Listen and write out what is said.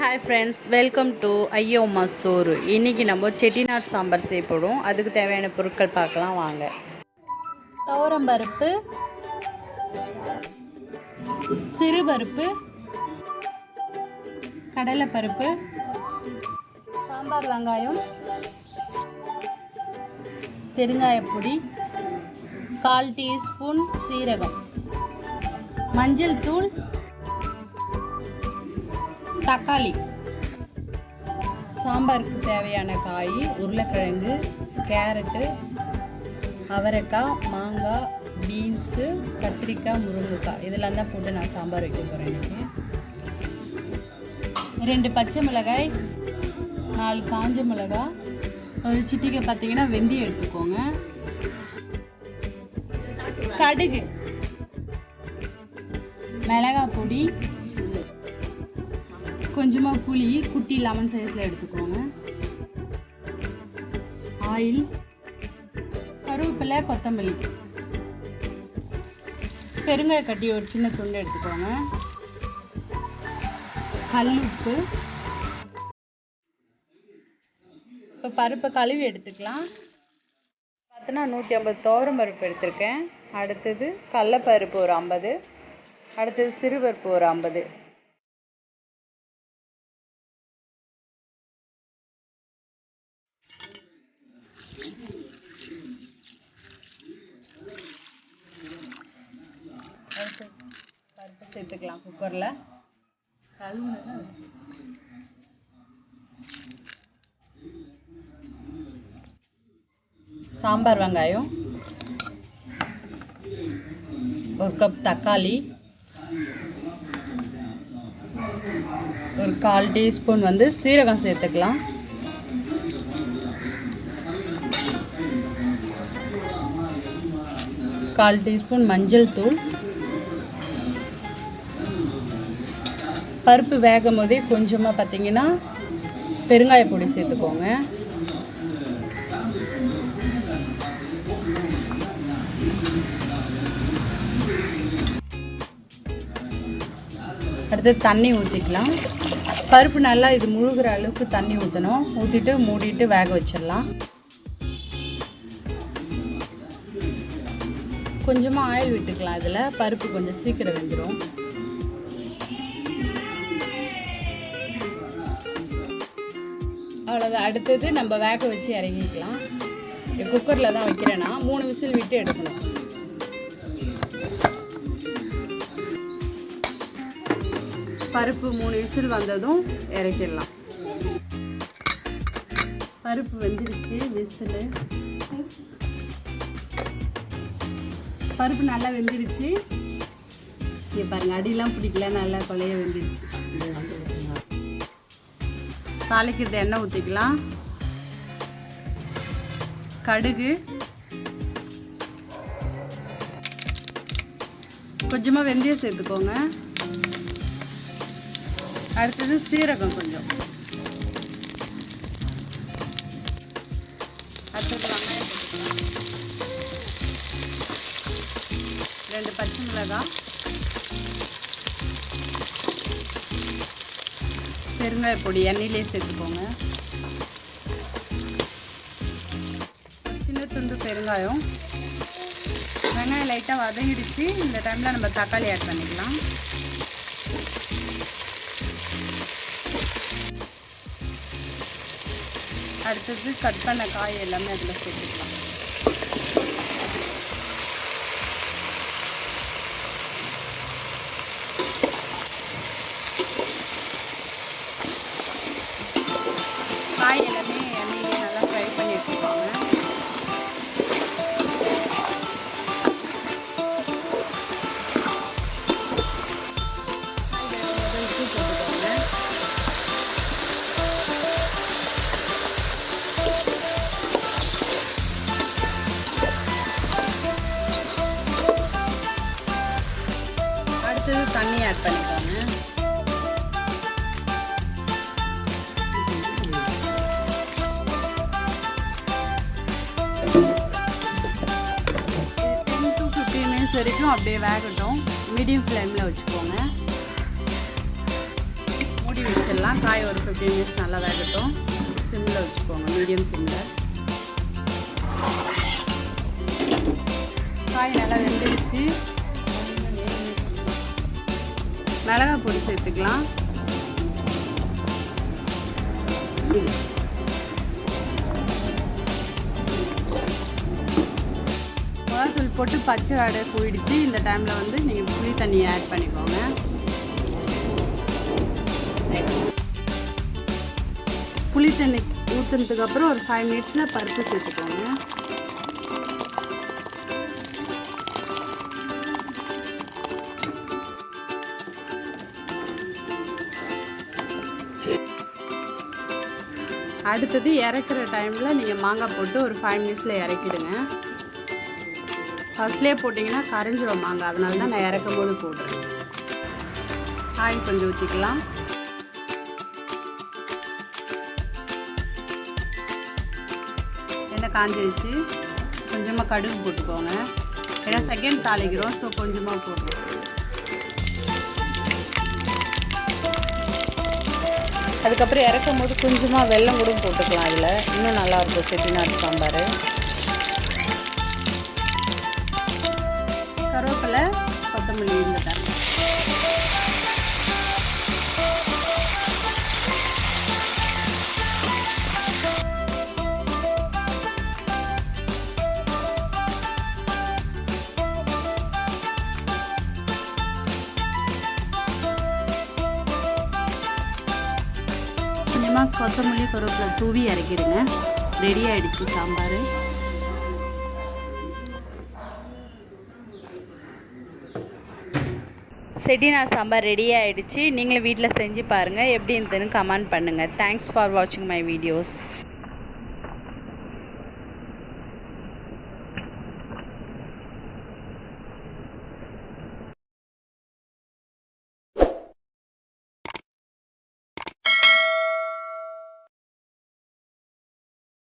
Hi friends, welcome to ஐயோ மசோறு. இன்னைக்கு நம்ம செட்டிநாட் சாம்பார் செய்ய போறோம். அதுக்கு தேவையான பொருட்கள் பார்க்கலாம் வாங்க. துவரம் பருப்பு, சிறுபருப்பு, கடலை பருப்பு, சாம்பார் வெங்காயம், பெருங்காய பொடி, 1/4 டீஸ்பூன் சீரகம், மஞ்சள் தூள், தக்காளி, சாம்பாருக்கு தேவையான காய் உருளைக்கிழங்கு, கேரட்டு, அவரைக்காய், மாங்காய், பீன்ஸு, கத்திரிக்காய், முருங்கைக்காய் இதெல்லாம் தான் போட்டு நான் சாம்பார் வைக்க போகிறேன். இன்றைக்கி 2 பச்சை மிளகாய், 4 காஞ்ச மிளகாய், ஒரு சிட்டிகை பார்த்தீங்கன்னா வெந்தயம் எடுத்துக்கோங்க, கடுகு, மிளகாய் பொடி, கொஞ்சமாக புளி குட்டி லெமன் சைஸில் எடுத்துக்கோங்க, ஆயில், கருவேப்பிலை, கொத்தமல்லி, பெருங்காய கட்டி ஒரு சின்ன துண்டு எடுத்துக்கோங்க, கல் உப்பு. இப்போ பருப்பை கழுவி எடுத்துக்கலாம். பார்த்தோன்னா 150 துவரம் பருப்பு எடுத்திருக்கேன். அடுத்தது கடலைப்பருப்பு ஒரு 50, அடுத்தது சிறுபருப்பு ஒரு 50. பருப்பு சேர்த்துக்கலாம் குக்கரில். சாம்பார் வெங்காயம், 1 கப் தக்காளி, ஒரு 1/4 டீஸ்பூன் சீரகம் சேர்த்துக்கலாம், கால் டீஸ்பூன் மஞ்சள் தூள். பருப்பு வேகும் போதே கொஞ்சமாக பார்த்தீங்கன்னா பெருங்காய பொடி சேர்த்துக்கோங்க. அடுத்து தண்ணி ஊற்றிக்கலாம். பருப்பு நல்லா இது முழுகிற அளவுக்கு தண்ணி ஊற்றணும். ஊற்றிட்டு மூடிட்டு வேக வச்சிடலாம். கொஞ்சமாக ஆயில் விட்டுக்கலாம். இதில் பருப்பு கொஞ்சம் சீக்கிரம் வெந்துடும். அவ்வளோதான். அடுத்தது நம்ம வேக வச்சு இறங்கிக்கலாம். குக்கரில் தான் வைக்கிறேன்னா 3 விசில் விட்டு எடுக்கணும். பருப்பு 3 விசில் வந்ததும் இறக்கிடலாம். பருப்பு வெந்துருச்சு. விசில் பருப்பு நல்லா வெந்துருச்சு. இங்கே பாருங்கள், அடியெலாம் பிடிக்கல, நல்லா கொலைய வெந்துருச்சு. தாளிக்கிறது எண்ணெய் ஊற்றிக்கலாம். கடுகு, கொஞ்சமாக வெந்தயம் சேர்த்துக்கோங்க. அடுத்தது சீரகம் கொஞ்சம், அடுத்தது வெங்காயம் போட்டுக்கலாம். 2 பச்சை மிளகாய், பெருங்காய பொடி எண்ணெயிலே சேர்த்துக்கோங்க. சின்ன துண்டு பெருங்காயம். வெங்காயம் லைட்டாக வதங்கிடுச்சு. இந்த டைமில் நம்ம தக்காளி ஆட் பண்ணிக்கலாம். அடுத்தது கட் பண்ண காய் எல்லாமே அதில் சேர்த்துக்கலாம். காய் எல்லாமே எண்ணெயிலே நல்லா ஃப்ரை பண்ணி எடுத்துக்கோங்க. உப்பு போட்டுக்கோங்க. அடுத்தது தண்ணி ஆட் பண்ணிக்கோங்க. வரைக்கும் அப்படியே வேகட்டும். மீடியம் ஃப்ளேமில் வச்சுக்கோங்க. மூடி வச்சிடலாம். காய் ஒரு 15 மினிட்ஸ் நல்லா வேகட்டும். சிம்மில் வச்சுக்கோங்க, மீடியம் சிம்மில். காய் நல்லா வெந்துடுச்சு. மிளகாய் பொடி சேர்த்துக்கலாம். மிளகாத்தூள் போட்டு பச்சை வாடை போயிடுச்சு. இந்த டைமில் வந்து நீங்கள் புளி தண்ணியை ஆட் பண்ணிக்கோங்க. புளி தண்ணி ஊற்றுனதுக்கப்புறம் ஒரு 5 மினிட்ஸில் பருப்பு சேர்த்துக்கோங்க. அடுத்தது இறக்குற டைமில் நீங்கள் மாங்காய் போட்டு ஒரு 5 மினிட்ஸில் இறக்கிடுங்க. ஃபஸ்ட்லேயே போட்டிங்கன்னா கரைஞ்சிரும் மாங்காய், அதனால தான் நான் இறக்கும் போது போடுறேன். ஆயில் கொஞ்சம் ஊற்றிக்கலாம். எண்ணெய் காஞ்சிடுச்சு. கொஞ்சமாக கடுகு போட்டுக்கோங்க. ஏன்னா செகண்ட் தாளிக்கிறோம், ஸோ கொஞ்சமாக போடுறோம். அதுக்கப்புறம் இறக்கும் போது கொஞ்சமாக வெல்லம் கூட போட்டுக்கலாம். அதில் இன்னும் நல்லாயிருக்கும் செட்டிநாடு சாம்பார். கருவேப்பிலை, கொத்தமல்லி இந்த டைம். கொஞ்சமாக கொத்தமல்லி கருவேப்பிலை தூவி இறக்கிடுங்க. ரெடி ஆகிடுச்சு சாம்பார். செட்டிநாடு சாம்பார் ரெடி ஆகிடுச்சு. நீங்களும் வீட்டில் செஞ்சு பாருங்கள். எப்படி இருந்ததுன்னு கமெண்ட் பண்ணுங்கள். தேங்க்ஸ் ஃபார் வாட்சிங் மை வீடியோஸ்.